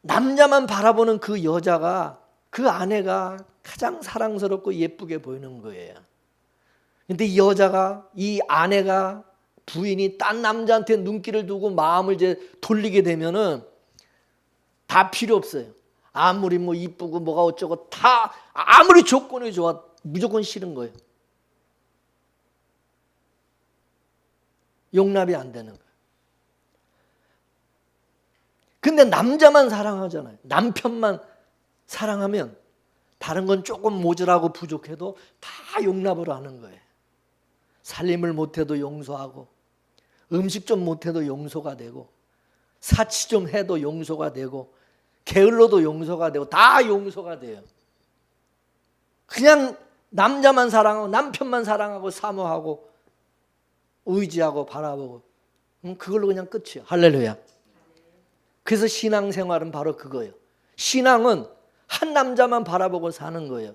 남자만 바라보는 그 여자가, 그 아내가 가장 사랑스럽고 예쁘게 보이는 거예요. 근데 이 여자가, 이 아내가, 부인이 딴 남자한테 눈길을 두고 마음을 이제 돌리게 되면은 다 필요 없어요. 아무리 뭐 이쁘고 뭐가 어쩌고 다 아무리 조건이 좋아 무조건 싫은 거예요. 용납이 안 되는 거예요. 근데 남자만 사랑하잖아요. 남편만 사랑하면 다른 건 조금 모자라고 부족해도 다 용납을 하는 거예요. 살림을 못해도 용서하고, 음식 좀 못해도 용서가 되고, 사치 좀 해도 용서가 되고, 게을러도 용서가 되고, 다 용서가 돼요. 그냥 남자만 사랑하고 남편만 사랑하고 사모하고 의지하고 바라보고 그걸로 그냥 끝이에요. 할렐루야. 그래서 신앙생활은 바로 그거예요. 신앙은 한 남자만 바라보고 사는 거예요.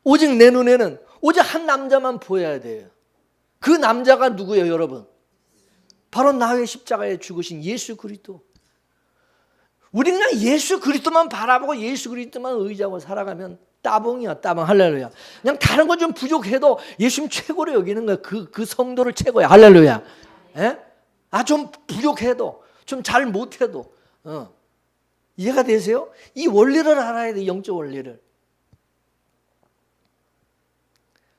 오직 내 눈에는 오직 한 남자만 보여야 돼요. 그 남자가 누구예요, 여러분? 바로 나의 십자가에 죽으신 예수 그리스도. 우리는 그냥 예수 그리스도만 바라보고 예수 그리스도만 의지하고 살아가면 따봉이야, 따봉. 할렐루야. 그냥 다른 건 좀 부족해도 예수님 최고로 여기는 거야. 그 성도를 최고야. 할렐루야. 예? 좀 부족해도, 좀 잘 못해도. 이해가 되세요? 이 원리를 알아야 돼, 영적 원리를.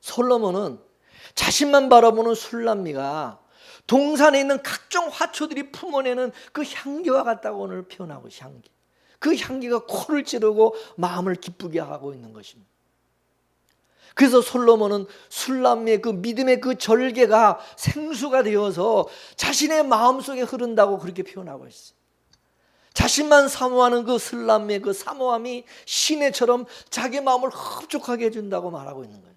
솔로몬은 자신만 바라보는 술람미가 동산에 있는 각종 화초들이 품어내는 그 향기와 같다고 오늘 표현하고, 향기. 그 향기가 코를 찌르고 마음을 기쁘게 하고 있는 것입니다. 그래서 솔로몬은 술람미의 그 믿음의 그 절개가 생수가 되어서 자신의 마음속에 흐른다고 그렇게 표현하고 있어요. 자신만 사모하는 그 술람미의 그 사모함이 시내처럼 자기 마음을 흡족하게 해준다고 말하고 있는 거예요.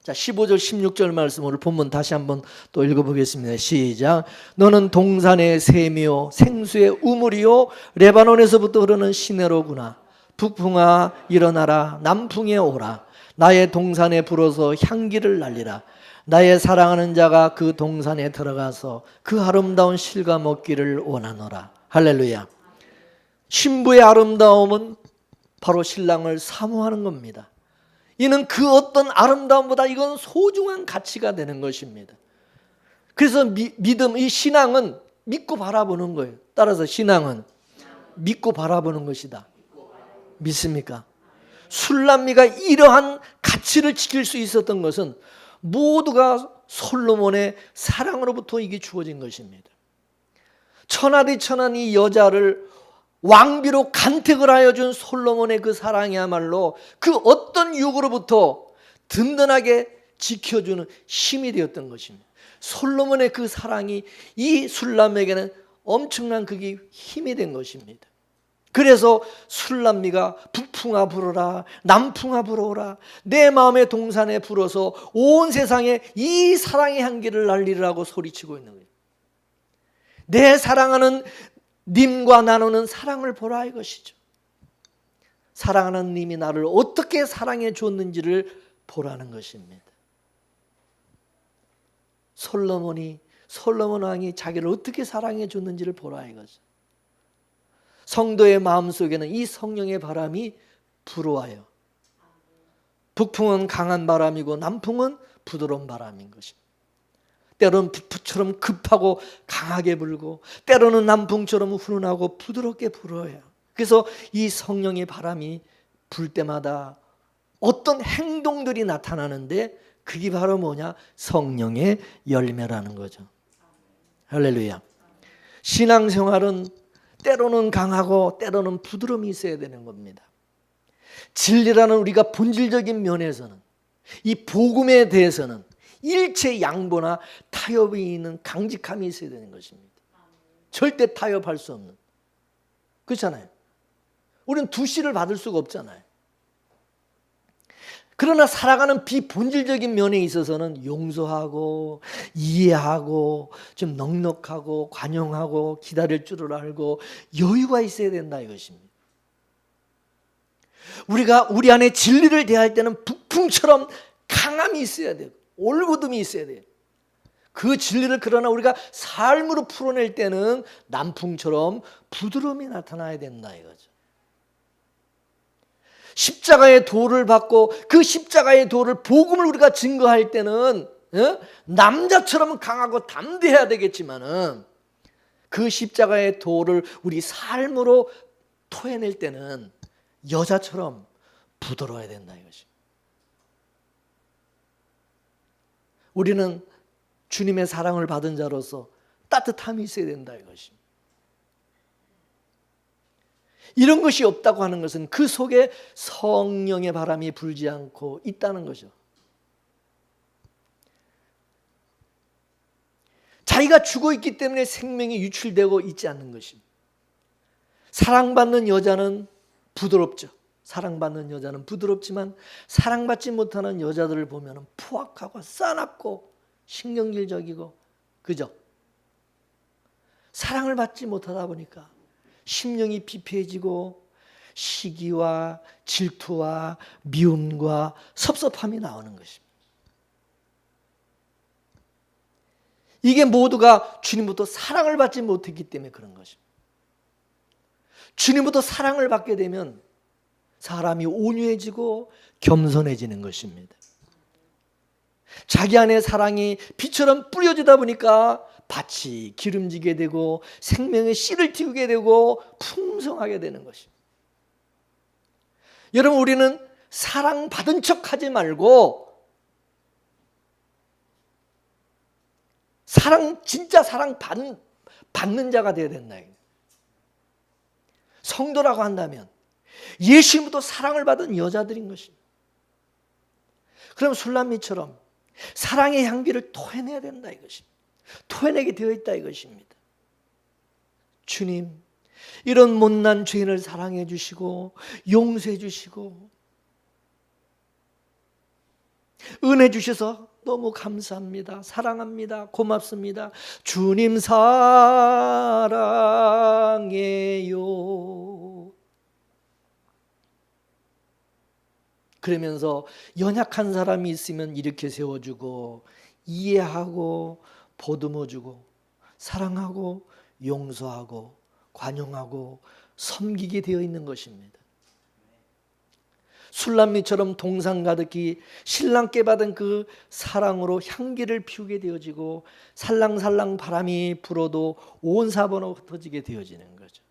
자, 15절 16절 말씀을 본문 다시 한번 또 읽어보겠습니다. 시작. 너는 동산의 샘이요 생수의 우물이요 레바논에서부터 흐르는 시내로구나. 북풍아 일어나라, 남풍에 오라. 나의 동산에 불어서 향기를 날리라. 나의 사랑하는 자가 그 동산에 들어가서 그 아름다운 실과 먹기를 원하노라. 할렐루야. 신부의 아름다움은 바로 신랑을 사모하는 겁니다. 이는 그 어떤 아름다움보다 이건 소중한 가치가 되는 것입니다. 그래서 믿음, 이 신앙은 믿고 바라보는 거예요. 따라서 신앙은 믿고 바라보는 것이다. 믿습니까? 술람미가 이러한 가치를 지킬 수 있었던 것은 모두가 솔로몬의 사랑으로부터 이게 주어진 것입니다. 천하디천한 이 여자를 왕비로 간택을 하여 준 솔로몬의 그 사랑이야말로 그 어떤 유혹으로부터 든든하게 지켜주는 힘이 되었던 것입니다. 솔로몬의 그 사랑이 이 술람에게는 엄청난 그게 힘이 된 것입니다. 그래서 술람미가 북풍아 불어라, 남풍아 불어오라, 내 마음의 동산에 불어서 온 세상에 이 사랑의 향기를 날리라고 소리치고 있는 거예요. 내 사랑하는 님과 나누는 사랑을 보라 이것이죠. 사랑하는 님이 나를 어떻게 사랑해 줬는지를 보라는 것입니다. 솔로몬 왕이 자기를 어떻게 사랑해 줬는지를 보라 이거죠. 성도의 마음속에는 이 성령의 바람이 불어와요. 북풍은 강한 바람이고 남풍은 부드러운 바람인 것입니다. 때로는 북풍처럼 급하고 강하게 불고 때로는 남풍처럼 훈훈하고 부드럽게 불어요. 그래서 이 성령의 바람이 불 때마다 어떤 행동들이 나타나는데 그게 바로 뭐냐? 성령의 열매라는 거죠. 할렐루야. 신앙생활은 때로는 강하고 때로는 부드러움이 있어야 되는 겁니다. 진리라는 우리가 본질적인 면에서는 이 복음에 대해서는 일체 양보나 타협이 있는 강직함이 있어야 되는 것입니다. 절대 타협할 수 없는. 그렇잖아요. 우리는 두시를 받을 수가 없잖아요. 그러나 살아가는 비본질적인 면에 있어서는 용서하고 이해하고 좀 넉넉하고 관용하고 기다릴 줄을 알고 여유가 있어야 된다 이것입니다. 우리가 우리 안에 진리를 대할 때는 북풍처럼 강함이 있어야 돼요. 올곧음이 있어야 돼요. 그 진리를 그러나 우리가 삶으로 풀어낼 때는 남풍처럼 부드러움이 나타나야 된다 이거죠. 십자가의 도를 받고 그 십자가의 도를 복음을 우리가 증거할 때는 남자처럼 강하고 담대해야 되겠지만은 그 십자가의 도를 우리 삶으로 토해낼 때는 여자처럼 부드러워야 된다 이것이. 우리는 주님의 사랑을 받은 자로서 따뜻함이 있어야 된다 이것이. 이런 것이 없다고 하는 것은 그 속에 성령의 바람이 불지 않고 있다는 거죠. 자기가 죽어 있기 때문에 생명이 유출되고 있지 않는 것입니다. 사랑받는 여자는 부드럽죠. 사랑받는 여자는 부드럽지만 사랑받지 못하는 여자들을 보면 포악하고 싸납고 신경질적이고 그죠? 사랑을 받지 못하다 보니까 심령이 피폐해지고 시기와 질투와 미움과 섭섭함이 나오는 것입니다. 이게 모두가 주님부터 사랑을 받지 못했기 때문에 그런 것입니다. 주님부터 사랑을 받게 되면 사람이 온유해지고 겸손해지는 것입니다. 자기 안에 사랑이 비처럼 뿌려지다 보니까 밭이 기름지게 되고 생명의 씨를 틔우게 되고 풍성하게 되는 것입니다. 여러분 우리는 사랑받은 척하지 말고 진짜 받는 자가 되어야 된다. 성도라고 한다면 예수님부터 사랑을 받은 여자들인 것입니다. 그럼 술람미처럼 사랑의 향기를 토해내야 된다 이것입니다. 토해내게 되어 있다 이것입니다. 주님, 이런 못난 죄인을 사랑해 주시고 용서해 주시고 은혜 주셔서 너무 감사합니다. 사랑합니다. 고맙습니다. 주님 사랑해요. 그러면서 연약한 사람이 있으면 일으켜 세워주고 이해하고 보듬어주고 사랑하고 용서하고 관용하고 섬기게 되어 있는 것입니다. 술람미처럼 동상 가득히 신랑께 받은 그 사랑으로 향기를 피우게 되어지고 살랑살랑 바람이 불어도 온 사방으로 흩어지게 되어지는 거죠.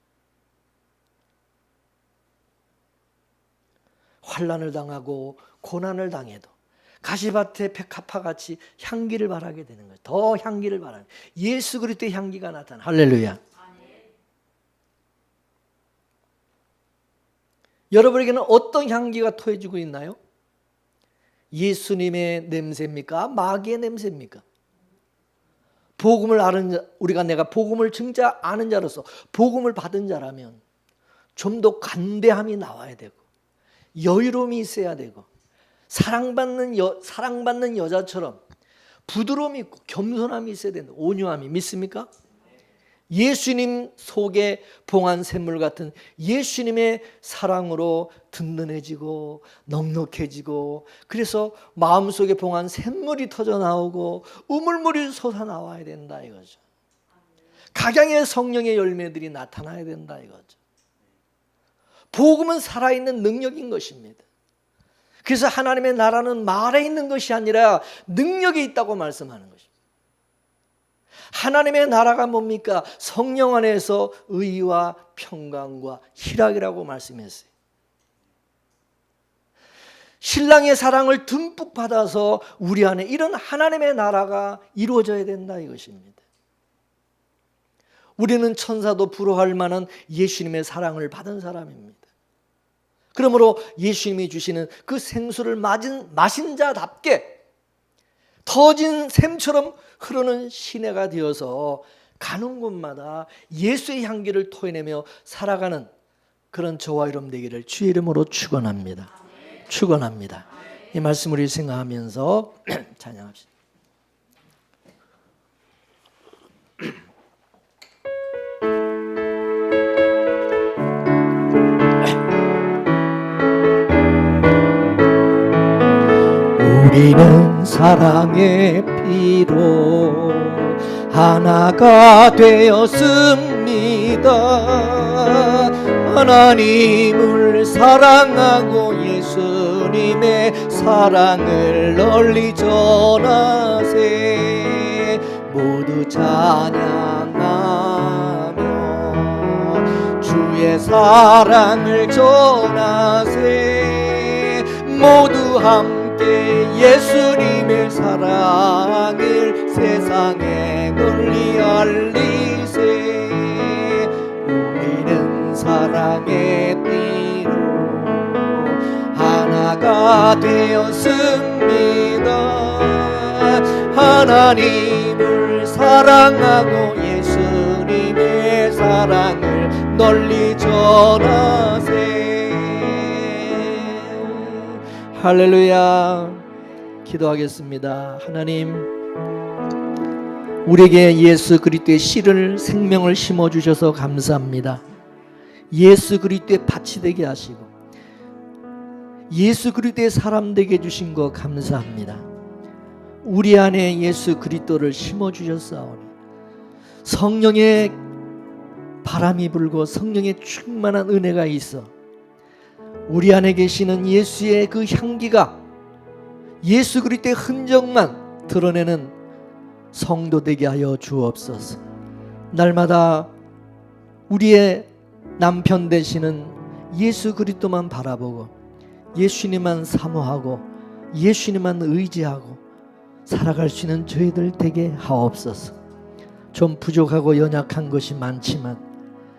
환난을 당하고 고난을 당해도 가시밭의 백합화같이 향기를 바라게 되는 거예요. 더 향기를 바라는 예수 그리스도의 향기가 나타나. 할렐루야. 여러분에게는 어떤 향기가 토해지고 있나요? 예수님의 냄새입니까? 마귀의 냄새입니까? 복음을 아는 자, 내가 복음을 진짜 아는 자로서 복음을 받은 자라면 좀 더 관대함이 나와야 되고 여유로움이 있어야 되고 사랑받는 여자처럼 부드러움이 있고 겸손함이 있어야 된다. 온유함이. 믿습니까? 예수님 속에 봉한 샘물 같은 예수님의 사랑으로 든든해지고 넉넉해지고, 그래서 마음속에 봉한 샘물이 터져 나오고 우물물이 솟아나와야 된다 이거죠. 각양의 성령의 열매들이 나타나야 된다 이거죠. 복음은 살아있는 능력인 것입니다. 그래서 하나님의 나라는 말에 있는 것이 아니라 능력이 있다고 말씀하는 것입니다. 하나님의 나라가 뭡니까? 성령 안에서 의와 평강과 희락이라고 말씀했어요. 신랑의 사랑을 듬뿍 받아서 우리 안에 이런 하나님의 나라가 이루어져야 된다 이것입니다. 우리는 천사도 부러워할 만한 예수님의 사랑을 받은 사람입니다. 그러므로 예수님이 주시는 그 생수를 마신 자답게 터진 샘처럼 흐르는 시내가 되어서 가는 곳마다 예수의 향기를 토해내며 살아가는 그런 저와 여러분 되기를 주의 이름으로 축원합니다. 축원합니다. 이 말씀을 생각하면서 찬양합시다. 우리는 사랑의 피로 하나가 되었습니다. 하나님을 사랑하고 예수님의 사랑을 널리 전하세. 모두 찬양하며 주의 사랑을 전하세. 모두 함께 예수님의 사랑을 세상에 널리 알리세. 우리는 사랑의 띠로 하나가 되었습니다. 하나님을 사랑하고 예수님의 사랑을 널리 전하세. 할렐루야. 기도하겠습니다. 하나님, 우리에게 예수 그리스도의 씨를 생명을 심어주셔서 감사합니다. 예수 그리스도의 밭이 되게 하시고 예수 그리스도의 사람 되게 해주신 거 감사합니다. 우리 안에 예수 그리스도를 심어주셨사오니 성령의 바람이 불고 성령의 충만한 은혜가 있어 우리 안에 계시는 예수의 그 향기가 예수 그리스도의 흔적만 드러내는 성도 되게 하여 주옵소서. 날마다 우리의 남편 되시는 예수 그리스도만 바라보고 예수님만 사모하고 예수님만 의지하고 살아갈 수 있는 저희들 되게 하옵소서. 좀 부족하고 연약한 것이 많지만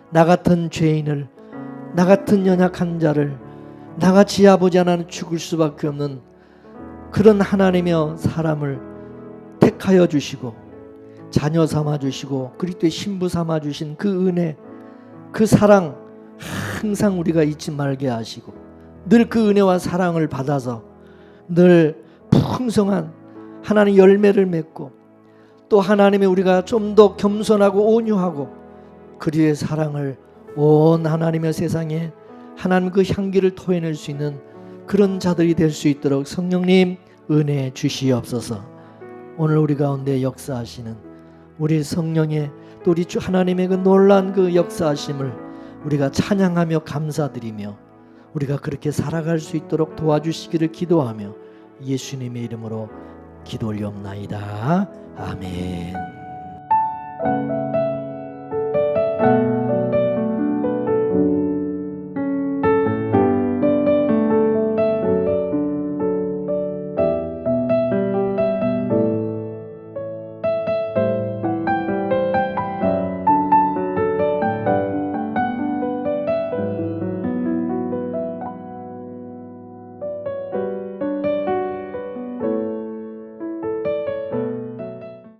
나 같은 죄인을, 나 같은 연약한 자를 나같이 아버지 하나는 죽을 수밖에 없는 그런 하나님의 사람을 택하여 주시고 자녀 삼아 주시고 그리스도의 신부 삼아 주신 그 은혜, 그 사랑 항상 우리가 잊지 말게 하시고 늘 그 은혜와 사랑을 받아서 늘 풍성한 하나님의 열매를 맺고 또 하나님의 우리가 좀 더 겸손하고 온유하고 그리스도의 사랑을 온 하나님의 세상에 하나님 그 향기를 토해낼 수 있는 그런 자들이 될 수 있도록 성령님 은혜 주시옵소서. 오늘 우리 가운데 역사하시는 우리 성령의 또 우리 주 하나님의 그 놀라운 그 역사하심을 우리가 찬양하며 감사드리며 우리가 그렇게 살아갈 수 있도록 도와주시기를 기도하며 예수님의 이름으로 기도 올리옵나이다. 아멘.